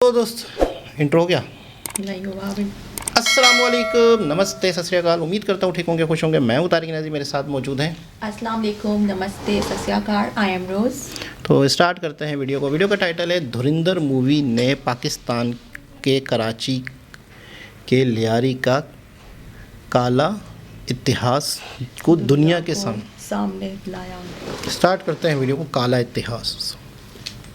तो दोस्त इंट्रो हो गया? नहीं हुआ अभी। अस्सलाम वालेकुम, नमस्ते, सत श्री अकाल। उम्मीद करता हूँ ठीक होंगे, खुश होंगे। मैं हूँ तारिक नाज़ी, मेरे साथ मौजूद हैं। अस्सलाम वालेकुम, नमस्ते, सत श्री अकाल। आई एम रोज़। तो स्टार्ट करते हैं वीडियो को। वीडियो का टाइटल है धुरंधर मूवी ने पाकिस्तान के कराची के लियारी का काला इतिहास को दुनिया के सामने लाया। स्टार्ट करते हैं वीडियो को। काला इतिहास।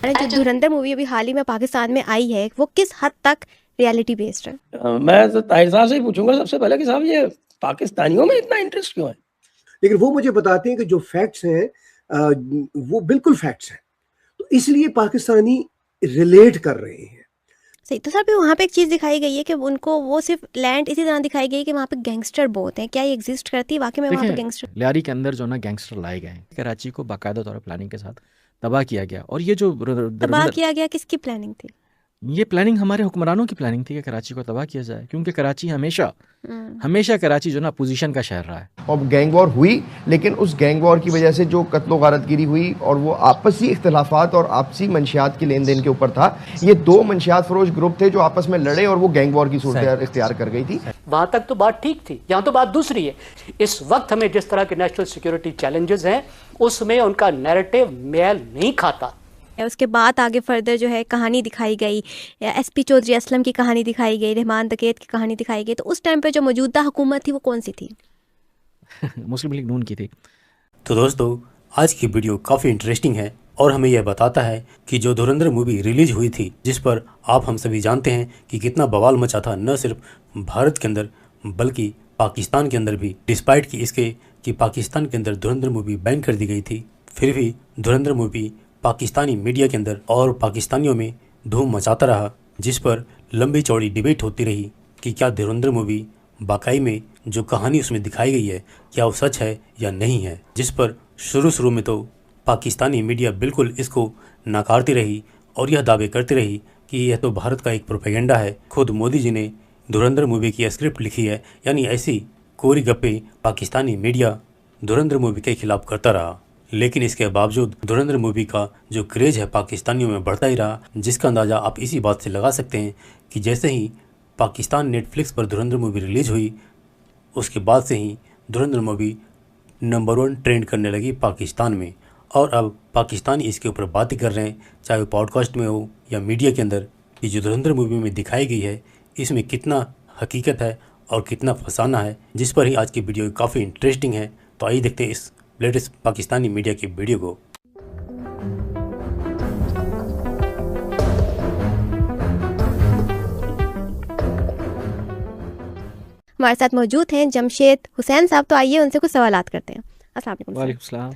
जो धुरंधर मूवी अभी हाल ही में पाकिस्तान में आई है वो किस हद तक रियलिटी बेस्ड है? मैं तो ताहिर साहब से ही पूछूंगा सबसे पहले कि साहब ये पाकिस्तानियों में इतना इंटरेस्ट क्यों है? लेकिन वो मुझे बताते हैं कि जो फैक्ट्स हैं वो बिल्कुल फैक्ट्स हैं, तो इसलिए पाकिस्तानी रिलेट कर रहे हैं। सही। तो सर वहाँ पे एक चीज़ दिखाई गई है कि उनको वो सिर्फ लैंड इसी तरह दिखाई गई है कि वहाँ पे गैंगस्टर बहुत हैं। क्या ये एग्जिस्ट करती है वाकई में वहाँ पे गैंगस्टर? लियारी के अंदर जो ना गैंगस्टर लाए गए हैं, कराची को बाकायदा तौर पर प्लानिंग के साथ तबाह किया गया। और ये जो तबाह किया गया किसकी प्लानिंग थी? ये प्लानिंग हमारे हुक्मरानों की प्लानिंग थी कि कराची को तबाह किया जाए, क्योंकि कराची हमेशा कराची जो ना अपोजिशन का शहर रहा है। और गैंग वॉर हुई, लेकिन उस गैंग वॉर की वजह से जो कत्लो गारतगिरी हुई और वो आपसी इख्तलाफात और आपसी मंशियात के लेन देन के ऊपर था। ये दो मंशियात फरोश ग्रुप थे जो आपस में लड़े और वो गैंग वॉर की सूरत इख्तियार कर गई थी। वहां तक तो बात ठीक थी, यहाँ तो बात दूसरी है। इस वक्त हमें जिस तरह के नेशनल सिक्योरिटी चैलेंजेस हैं उसमें उनका नैरेटिव मेल नहीं खाता। उसके बाद आगे फर्दर जो है कहानी दिखाई गई, एसपी चौधरी असलम की कहानी दिखाई गई, रहमान दकेत की कहानी दिखाई गई। तो उस टाइम पे जो मौजूदा हुकूमत थी वो कौन सी थी? मुस्लिम लीग नून की थी। तो दोस्तों आज की वीडियो काफ़ी इंटरेस्टिंग है और हमें यह बताता है कि जो धुरंधर मूवी रिलीज हुई थी, जिस पर आप हम सभी जानते हैं कि कितना बवाल मचा था, न सिर्फ भारत के अंदर बल्कि पाकिस्तान के अंदर भी। डिस्पाइट कि इसके कि पाकिस्तान के अंदर धुरंधर मूवी बैन कर दी गई थी, फिर भी धुरंधर मूवी पाकिस्तानी मीडिया के अंदर और पाकिस्तानियों में धूम मचाता रहा, जिस पर लंबी चौड़ी डिबेट होती रही कि क्या धुरंधर मूवी वाकई में जो कहानी उसमें दिखाई गई है क्या वो सच है या नहीं है। जिस पर शुरू में तो पाकिस्तानी मीडिया बिल्कुल इसको नकारती रही और यह दावे करती रही कि यह तो भारत का एक प्रोपेगेंडा है। खुद मोदी जी ने धुरंधर मूवी की स्क्रिप्ट लिखी है, यानी ऐसी कोरी गप्पे पाकिस्तानी मीडिया धुरंधर मूवी के खिलाफ करता रहा। लेकिन इसके बावजूद धुरंधर मूवी का जो क्रेज है पाकिस्तानियों में बढ़ता ही रहा, जिसका अंदाज़ा आप इसी बात से लगा सकते हैं कि जैसे ही पाकिस्तान नेटफ्लिक्स पर धुरंधर मूवी रिलीज़ हुई, उसके बाद से ही धुरंधर मूवी नंबर 1 ट्रेंड करने लगी पाकिस्तान में। और अब पाकिस्तानी इसके ऊपर बातें कर रहे हैं, चाहे वो पॉडकास्ट में हो या मीडिया के अंदर, कि जो धुरंधर मूवी में दिखाई गई है इसमें कितना हकीकत है और कितना फसाना है, जिस पर ही आज की वीडियो काफ़ी इंटरेस्टिंग है। तो आइए देखते हैं इस लेटेस्ट पाकिस्तानी मीडिया की वीडियो को। हमारे साथ मौजूद हैं जमशेद हुसैन साहब। तो आइए उनसे कुछ सवालात करते हैं। अस्सलाम वालेकुम। वालेकुम सलाम।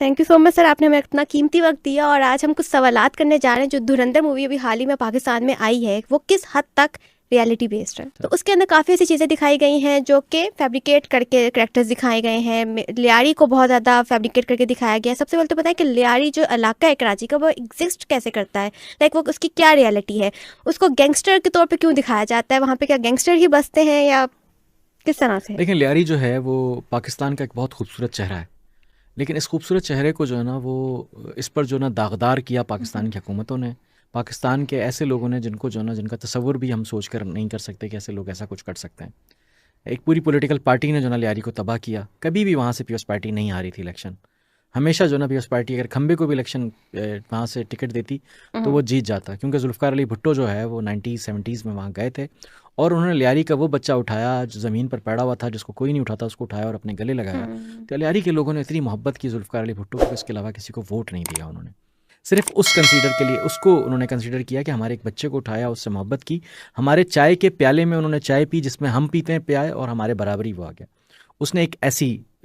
Thank you so much sir, आपने हमें इतना कीमती वक्त दिया। और आज हम कुछ सवालात करने जा रहे हैं। जो धुरंधर मूवी अभी हाल ही में पाकिस्तान में आई है वो किस हद तक रियलिटी बेस्ड है? तो उसके अंदर काफ़ी ऐसी चीज़ें दिखाई गई हैं जो कि फैब्रिकेट करके करेक्टर्स दिखाए गए हैं। लियारी को बहुत ज़्यादा फैब्रिकेट करके दिखाया गया है। सबसे पहले तो पता है कि लियारी जो इलाका है कराची का वो एग्जिस्ट कैसे करता है, लाइक वो उसकी क्या रियलिटी है, उसको गैंगस्टर के तौर पे क्यों दिखाया जाता है, वहाँ पे क्या गैंगस्टर ही बसते हैं या किस तरह से? लेकिन लियारी जो है वो पाकिस्तान का एक बहुत खूबसूरत चेहरा है, लेकिन इस खूबसूरत चेहरे को जो है ना वो इस पर जो ना दागदार किया पाकिस्तान की हुकूमतों ने, पाकिस्तान के ऐसे लोगों ने जिनको जो ना जिनका तसव्वुर भी हम सोच कर नहीं कर सकते कि ऐसे लोग ऐसा कुछ कर सकते हैं। एक पूरी पॉलिटिकल पार्टी ने जो ना लियारी को तबाह किया। कभी भी वहाँ से पीपल्स पार्टी नहीं हारी थी इलेक्शन। हमेशा जो ना पीपल्स पार्टी अगर खंबे को भी इलेक्शन वहाँ से टिकट देती तो वो जीत जाता, क्योंकि जुल्फ़िकार अली भुट्टो जो है वो 1970s में वहाँ गए थे और उन्होंने लियारी का वो बच्चा उठाया जो ज़मीन पर पड़ा हुआ था, जिसको कोई नहीं उठाता, उसको उठाया और अपने गले लगाया। तो लियारी के लोगों ने इतनी मोहब्बत की जुल्फ़िकार अली भुट्टो को, इसके अलावा किसी को वोट नहीं दिया। उन्होंने सिर्फ उस कंसीडर के लिए उसको उन्होंने कंसीडर किया कि हमारे एक बच्चे को उठाया, उससे मोहब्बत की, हमारे चाय के प्याले में उन्होंने चाय पी जिसमें हम पीते हैं प्याए, और हमारे बराबरी वो आ गया। उसने एक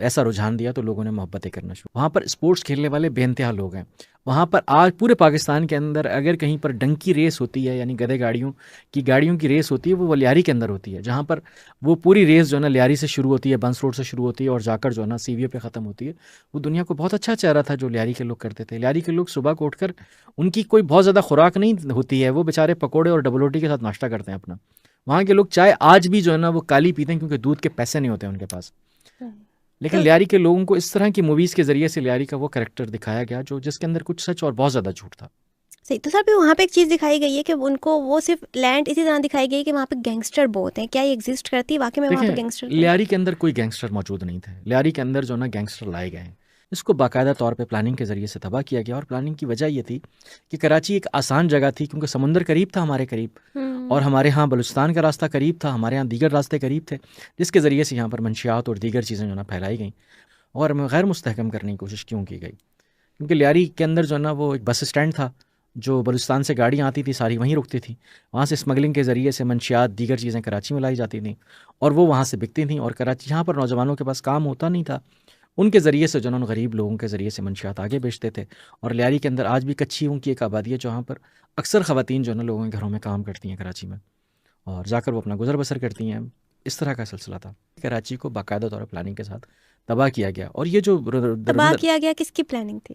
ऐसा रुझान दिया तो लोगों ने मोहब्बतें करना शुरू। वहाँ पर स्पोर्ट्स खेलने वाले बेइंतहा लोग हैं। वहाँ पर आज पूरे पाकिस्तान के अंदर अगर कहीं पर डंकी रेस होती है, यानी गधे गाड़ियों की रेस होती है, वो लियारी के अंदर होती है, जहाँ पर वो पूरी रेस जो है ना लियारी से शुरू होती है, बंस रोड से शुरू होती है और जाकर जो है ना सीवीए पे ख़त्म होती है। वो दुनिया को बहुत अच्छा चेहरा था जो लियारी के लोग करते थे। लियारी के लोग सुबह को उठकर, उनकी कोई बहुत ज़्यादा खुराक नहीं होती है, वो बेचारे पकौड़े और डबल रोटी के साथ नाश्ता करते हैं अपना। वहाँ के लोग चाय आज भी जो है ना वो काली पीते हैं, क्योंकि दूध के पैसे नहीं होते उनके पास। लेकिन लियारी के लोगों को इस तरह की मूवीज़ के ज़रिए से लियारी का वो कैरेक्टर दिखाया गया जो जिसके अंदर कुछ सच और बहुत ज़्यादा झूठ था। सही। तो सर भी वहाँ पे एक चीज़ दिखाई गई है कि उनको वो सिर्फ लैंड इसी तरह दिखाई गई है कि वहाँ पे गैंगस्टर बहुत हैं। क्या ये एग्जिस्ट करती है वाकई में वहाँ पे देखिए, गैंगस्टर? लियारी के अंदर कोई गैंगस्टर मौजूद नहीं थे। लियारी के अंदर जो ना गैंगस्टर लाए गए हैं, इसको बाकायदा तौर पे प्लानिंग के ज़रिए से तबाह किया गया। और प्लानिंग की वजह ये थी कि कराची एक आसान जगह थी, क्योंकि समुंदर करीब था हमारे करीब, और हमारे यहाँ बलूचिस्तान का रास्ता करीब था, हमारे यहाँ दीगर रास्ते करीब थे, जिसके ज़रिए से यहाँ पर मंशियात और दीगर चीज़ें जो ना फैलाई गई और गैर मुस्तहकम करने की कोशिश क्यों की गई। क्योंकि लियारी के अंदर जो ना वो एक बस स्टैंड था, जो बलूचिस्तान से गाड़ियाँ आती थी सारी वहीं रुकती थी। वहाँ से स्मगलिंग के ज़रिए से मंशियात दीगर चीज़ें कराची में लाई जाती थी और वो वहाँ से बिकती थी। और कराची यहाँ पर नौजवानों के पास काम होता नहीं था, उनके ज़रिए से जो ना गरीब लोगों के ज़रिए से मंशियात आगे बेचते थे। और लियारी के अंदर आज भी कच्चियों की एक आबादी है, जहाँ पर अक्सर ख़वातीन जो ना लोगों के घरों में काम करती हैं कराची में, और जाकर वो अपना गुजर बसर करती हैं। इस तरह का सिलसिला था। कराची को बाकायदा तौर पर प्लानिंग के साथ तबाह किया गया। और ये जो तबाह किया गया, किसकी प्लानिंग थी?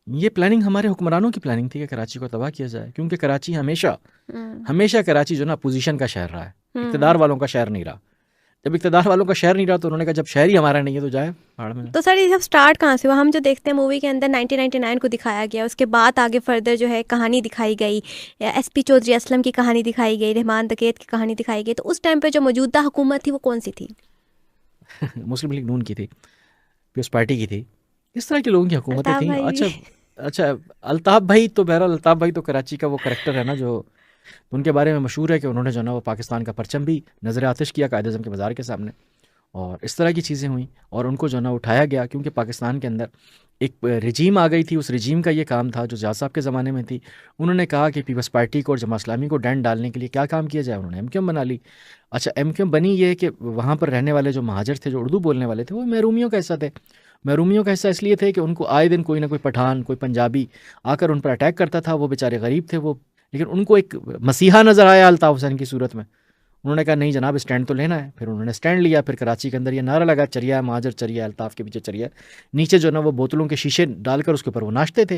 ये प्लानिंग हमारे हुक्मरानों की प्लानिंग थी कि कराची को तबाह किया जाए, क्योंकि कराची हमेशा कराची जो ना अपोजिशन का शहर रहा है, इक़्तिदार वालों का शहर नहीं रहा। जब इक़्तिदार वालों का शहर नहीं रहा तो उन्होंने कहा जब शहर ही हमारा नहीं है तो जाए पहाड़ में। तो सर ये सब स्टार्ट कहाँ से हुआ? हम जो देखते हैं मूवी के अंदर 1999 को दिखाया गया, उसके बाद आगे फर्दर जो है कहानी दिखाई गई, एसपी चौधरी असलम की कहानी दिखाई गई, रहमान डकैत की कहानी दिखाई गई। तो उस टाइम पे जो मौजूदा हुकूमत थी वो कौन सी थी? मुस्लिम लीग नून की थी, पीपल्स पार्टी की थी, इस तरह के लोगों की हुकूमतें थी। अच्छा, अल्ताफ़ भाई तो बहरहाल अल्ताफ़ भाई तो कराची का वो करैक्टर है ना, जो तो उनके बारे में मशहूर है कि उन्होंने जो ना वो पाकिस्तान का परचम भी नज़र आतिश किया कायद-ए-आज़म के मज़ार के सामने, और इस तरह की चीज़ें हुई और उनको जो ना उठाया गया, क्योंकि पाकिस्तान के अंदर एक रजीम आ गई थी। उस रजीम का ये काम था जो ज़िया साहब के ज़माने में थी। उन्होंने कहा कि पीपल्स पार्टी को और जमात इस्लामी को डैंड डालने के लिए क्या काम किया जाए, उन्होंने एमक्यूएम बना ली। अच्छा, एमक्यूएम बनी ये कि वहाँ पर रहने वाले जो महाजर थे, जो उर्दू बोलने वाले थे, वो महरूमियों का हिस्सा थे। महरूमियों का हिस्सा इसलिए थे कि उनको आए दिन कोई ना कोई पठान, कोई पंजाबी आकर उन पर अटैक करता था। वो बेचारे गरीब थे वो, लेकिन उनको एक मसीहा नज़र आया अल्ताफ़ हुसैन की सूरत में। उन्होंने कहा नहीं जनाब, स्टैंड तो लेना है। फिर उन्होंने स्टैंड लिया। फिर कराची के अंदर ये नारा लगा, चरिया महाजर चरिया, अल्ताफ़ के पीछे चरिया। नीचे जो ना वो बोतलों के शीशे डालकर उसके ऊपर वो नाचते थे,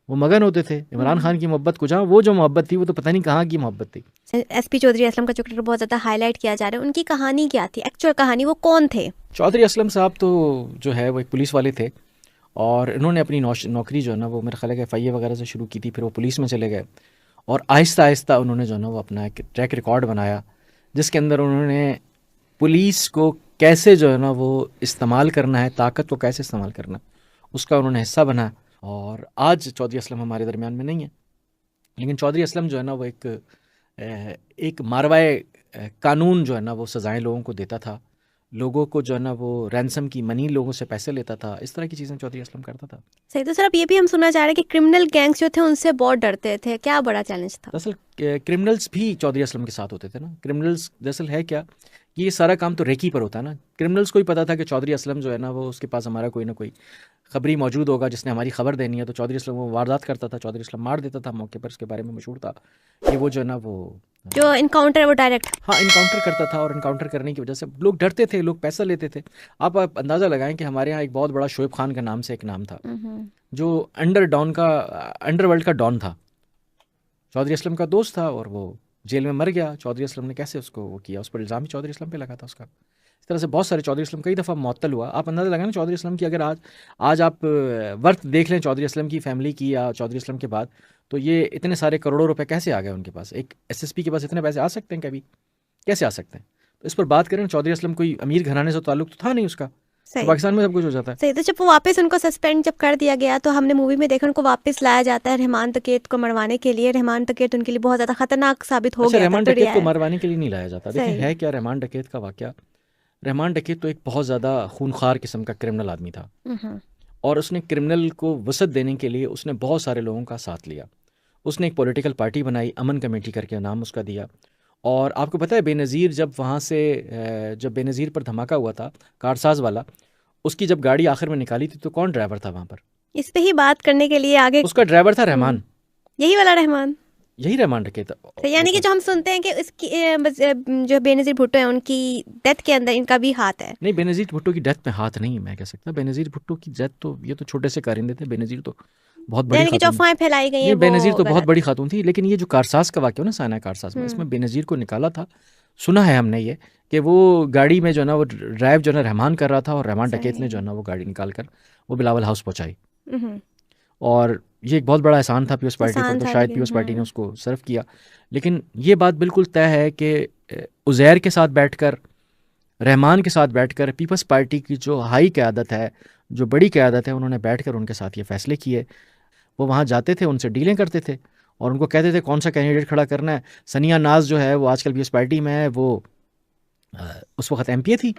वो मगन होते थे इमरान खान की मोहब्बत को। जहाँ वो जो मोहब्बत थी वो तो पता नहीं कहाँ की मोहब्बत थी। एसपी चौधरी असलम का जो बहुत ज़्यादा हाईलाइट किया जा रहा है, उनकी कहानी क्या थी, एक्चुअल कहानी, वो कौन थे? चौधरी असलम साहब तो जो है वो एक पुलिस वाले थे, और इन्होंने अपनी नौकरी जो है ना वो मेरे ख्याल है FIA वगैरह से शुरू की थी। फिर वो पुलिस में चले गए और आहिस्ता आहिस्ता उन्होंने जो है ना वो अपना एक ट्रैक रिकॉर्ड बनाया, जिसके अंदर उन्होंने पुलिस को कैसे जो है ना वो इस्तेमाल करना है, ताकत को कैसे इस्तेमाल करना है, उसका उन्होंने हिस्सा बना। और आज चौधरी असलम हमारे दरमियान में नहीं है, लेकिन चौधरी असलम जो है ना वो एक मारवाए कानून जो है ना वो सज़ाएँ लोगों को देता था, लोगों को जो है ना वो रैंसम की मनी लोगों से पैसे लेता था, इस तरह की चीज़ें चौधरी असलम करता था। सही। तो सर अब ये भी हम सुनना चाह रहे हैं कि क्रिमिनल गैंग्स जो थे उनसे बहुत डरते थे, क्या बड़ा चैलेंज था? दरअसल क्रिमिनल्स भी चौधरी असलम के साथ होते थे ना। क्रिमिनल्स दरअसल है क्या, ये सारा काम तो रेकी पर होता है ना। क्रिमिनल्स को ही पता था कि चौधरी असलम जो है ना वो उसके पास हमारा कोई ना कोई खबरी मौजूद होगा जिसने हमारी खबर देनी है। तो चौधरी असलम वो वारदात करता था, चौधरी असलम मार देता था मौके पर। उसके बारे में मशहूर था कि वो जो है ना वो जो इनकाउंटर है वो डायरेक्ट इनकाउंटर करता था, और इनकाउंटर करने की वजह से लोग डरते थे, लोग पैसा लेते थे। आप अंदाज़ा लगाएं कि हमारे यहाँ एक बहुत बड़ा शोएब खान का नाम से एक नाम था, जो अंडरवर्ल्ड का डॉन था। चौधरी असलम का दोस्त था और वो जेल में मर गया। चौधरी असलम ने कैसे उसको वो किया, उस पर इल्ज़ाम ही चौधरी असलम पे लगा था उसका। इस तरह से बहुत सारे चौधरी असलम कई दफ़ा मुअत्तल हुआ। आप अंदाज़ा लगाएं चौधरी असलम की, अगर आज आप वर्थ देख लें चौधरी असलम की फैमिली की या चौधरी असलम के बाद, तो ये इतने सारे करोड़ों रुपए कैसे आ गए उनके पास? एक SSP के पास इतने पैसे आ सकते हैं कभी? कैसे आ सकते हैं? तो इस पर बात करें, चौधरी असलम कोई अमीर घराने से ताल्लुक तो था नहीं उसका। तो पाकिस्तान में सब कुछ हो जाता है। सही। तो जब वो वापस उनको सस्पेंड जब कर दिया गया, तो हमने मूवी में देखा उनको वापस लाया जाता है रहमान डकैत को मरवाने के लिए। रहमान डकैत उनके लिए बहुत ज़्यादा खतरनाक साबित हो गया। रहमान डकैत को मरवाने के लिए नहीं लाया जाता। देखिए है क्या रहमान डकैत का वाकया। रहमान डकैत तो एक बहुत ज़्यादा खूनखार किस्म का क्रिमिनल आदमी था, और उसने क्रिमिनल को वसअत देने के लिए उसने बहुत सारे लोगों का साथ लिया। उसने एक पॉलिटिकल पार्टी बनाई, अमन कमेटी करके नाम उसका दिया। और आपको पता है बेनज़ीर जब वहाँ से जब बेनज़ीर पर धमाका हुआ था कारसाज वाला, उसकी जब गाड़ी आखिर में निकाली थी तो कौन ड्राइवर था वहाँ पर? इस पे ही बात करने के लिए आगे उसका ड्राइवर था रहमान। यही वाला रहमान, यही रहमान डकैत। तो यानी कि जो हम सुनते हैं कि इसकी जो बेनज़ीर भुट्टो है उनकी डेथ के अंदर इनका भी हाथ है। नहीं, बेनज़ीर भुट्टो की डेथ में हाथ नहीं है, मैं कह सकता। बेनज़ीर भुट्टो की डेथ तो ये तो छोटे से कारिंदे थे। बेनज़ीर तो बहुत बड़ी यानी कि जो अफवाहें फैलाई गई हैं, बेनज़ीर तो बहुत बड़ी खातून थी। लेकिन ये जो कारसाज का वाक़या ना, साना कारसाज में, इसमें बेनज़ीर को निकाला था। सुना है हमने ये कि वो गाड़ी में जो है ना वो ड्राइव जो है ना रहमान कर रहा था, और रहमान डकैत ने जो है ना वो गाड़ी निकाल कर वो बिलावल हाउस पहुँचाई। और ये एक बहुत बड़ा एहसान था पीपल्स पार्टी एहसान पर, तो था शायद लेकिन, पीपल्स पार्टी ने उसको सर्व किया। लेकिन ये बात बिल्कुल तय है कि उज़ैर के साथ बैठकर, रहमान के साथ बैठकर पीपल्स पार्टी की जो हाई क़यादत है, जो बड़ी क़यादत है, उन्होंने बैठकर उनके साथ ये फ़ैसले किए। वो वहाँ जाते थे, उनसे डीलें करते थे और उनको कहते थे कौन सा कैंडिडेट खड़ा करना है। सनिया नाज जो है वो आजकल पीपल्स पार्टी में है, वो उस वक्त एमपीए थी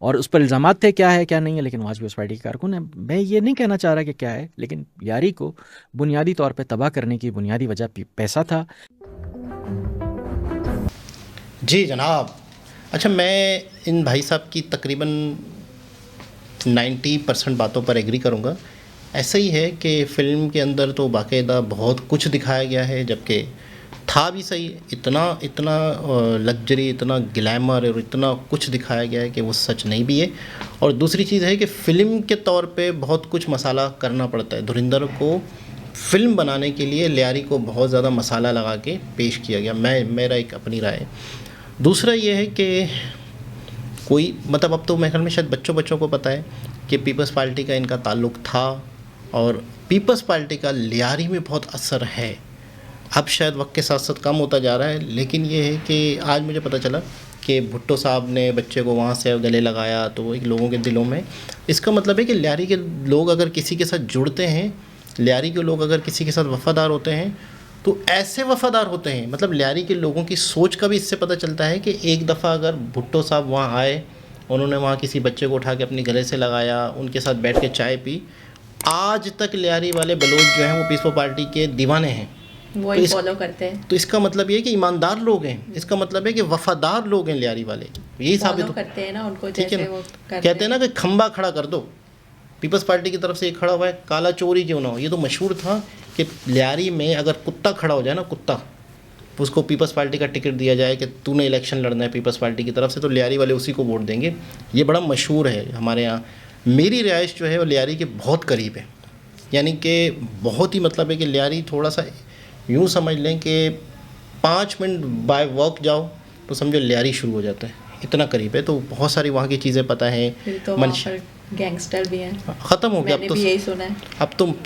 और उस पर इल्ज़ामात थे क्या है क्या नहीं है, लेकिन वो आज भी उस पार्टी की कारकुन है। मैं ये नहीं कहना चाह रहा कि क्या है, लेकिन यारी को बुनियादी तौर पे तबाह करने की बुनियादी वजह पैसा था। जी जनाब। अच्छा, मैं इन भाई साहब की तकरीबन 90% बातों पर एग्री करूँगा। ऐसा ही है कि फ़िल्म के अंदर तो बाकायदा बहुत कुछ दिखाया गया है, जबकि था भी सही। इतना इतना लग्जरी, इतना ग्लैमर और इतना कुछ दिखाया गया है कि वो सच नहीं भी है। और दूसरी चीज़ है कि फ़िल्म के तौर पे बहुत कुछ मसाला करना पड़ता है। धुरिंदर को फ़िल्म बनाने के लिए लियारी को बहुत ज़्यादा मसाला लगा के पेश किया गया, मेरा एक अपनी राय है। दूसरा ये है कि कोई मतलब अब तो मेरे ख्याल में शायद बच्चों को पता है कि पीपल्स पार्टी का इनका ताल्लुक़ था और पीपल्स पार्टी का लियारी में बहुत असर है। अब शायद वक्त के साथ साथ कम होता जा रहा है, लेकिन ये है कि आज मुझे पता चला कि भुट्टो साहब ने बच्चे को वहाँ से गले लगाया, तो एक लोगों के दिलों में इसका मतलब है कि लियारी के लोग अगर किसी के साथ जुड़ते हैं, लियारी के लोग अगर किसी के साथ वफ़ादार होते हैं तो ऐसे वफ़ादार होते हैं। मतलब लियारी के लोगों की सोच का भी इससे पता चलता है कि एक दफ़ा अगर भुट्टो साहब वहाँ आए, उन्होंने वहाँ किसी बच्चे को उठा के अपने गले से लगाया, उनके साथ बैठ के चाय पी, आज तक लियारी वाले बलोच जो हैं वो पीपल्स पार्टी के दीवाने हैं, वही फॉलो करते हैं। तो इसका मतलब ये है कि ईमानदार लोग हैं, इसका मतलब है कि वफ़ादार लोग हैं लियारी वाले, यही साबित करते हैं ना उनको, ठीक है जैसे ना? वो करते कहते हैं ना कि खंबा खड़ा कर दो, पीपल्स पार्टी की तरफ से एक खड़ा हुआ है, काला चोरी क्यों ना हो। ये तो मशहूर था कि लियारी में अगर कुत्ता खड़ा हो जाए ना, कुत्ता, उसको पीपल्स पार्टी का टिकट दिया जाए कि तूने इलेक्शन लड़ना है पीपल्स पार्टी की तरफ से, तो लियारी वाले उसी को वोट देंगे। ये बड़ा मशहूर है हमारे यहाँ। मेरी रिहाइश जो है वो लियारी के बहुत करीब है, यानी कि बहुत ही मतलब है कि लियारी थोड़ा सा यूँ समझ लें कि 5 मिनट बाय वॉक जाओ तो समझो लियारी शुरू हो जाता है, इतना करीब है। तो बहुत सारी वहाँ की चीज़ें पता हैं। फिर तो वहाँ पर गैंगस्टर भी हैं, ख़त्म हो गया अब मैंने तो, भी यही सुना है।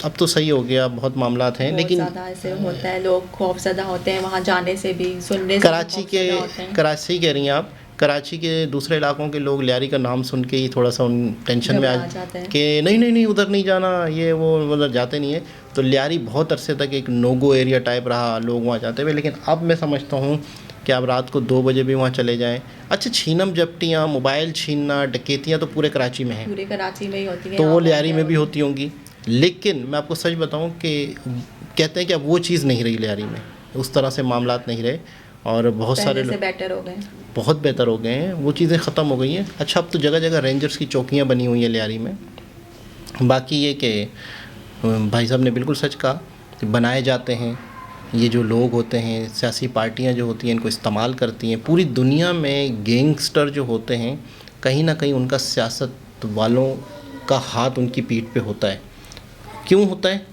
अब तो सही हो गया, बहुत मामलात हैं। लेकिन ज़्यादा ऐसे होता है, लोग खौफज़दा होते हैं वहाँ जाने से भी, सुनने से कराची के, कराची कह रही हैं आप, कराची के दूसरे इलाकों के लोग लियारी का नाम सुन के ही थोड़ा सा उन टेंशन में आ जाते हैं कि नहीं उधर नहीं जाना, ये वो उधर जाते नहीं है। तो लियारी बहुत अरसे तक एक नो गो एरिया टाइप रहा, लोग वहाँ जाते हुए। लेकिन अब मैं समझता हूँ कि आप रात को 2 बजे भी वहाँ चले जाएं। अच्छा, छीनम झपटियाँ, मोबाइल छीनना, डकैतियाँ तो पूरे कराची में हैं, पूरे कराची में ही होती हैं, तो वो लियारी में भी होती होंगी। लेकिन मैं आपको सच बताऊँ कि कहते हैं कि अब वो चीज़ नहीं रही लियारी में, उस तरह से मामलात नहीं रहे और बहुत सारे लोग बेटर हो गए, बहुत बेहतर हो गए हैं, वो चीज़ें ख़त्म हो गई हैं। अच्छा, अब तो जगह जगह रेंजर्स की चौकियाँ बनी हुई हैं लियारी में। बाकी ये कि भाई साहब ने बिल्कुल सच कहा कि बनाए जाते हैं, ये जो लोग होते हैं, सियासी पार्टियां जो होती हैं इनको इस्तेमाल करती हैं। पूरी दुनिया में गैंगस्टर जो होते हैं कहीं ना कहीं उनका सियासत वालों का हाथ उनकी पीठ पे होता है। क्यों होता है?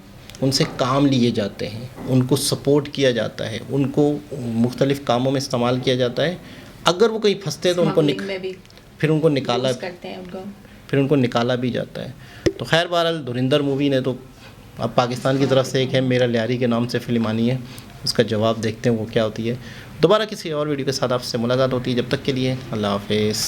उनसे काम लिए जाते हैं, उनको सपोर्ट किया जाता है, उनको मुख्तलिफ़ कामों में इस्तेमाल किया जाता है। अगर वो कहीं फंसते हैं तो फिर उनको निकाला करते हैं उनको, फिर उनको निकाला भी जाता है। तो खैर बहरहाल धुरिंदर मूवी ने तो अब पाकिस्तान की तरफ से एक है मेरा लियारी के नाम से फिल्म आनी है, उसका जवाब देखते हैं वो क्या होती है। दोबारा किसी और वीडियो के साथ आपसे मुलाकात होती है, जब तक के लिए अल्लाह हाफ़िज़।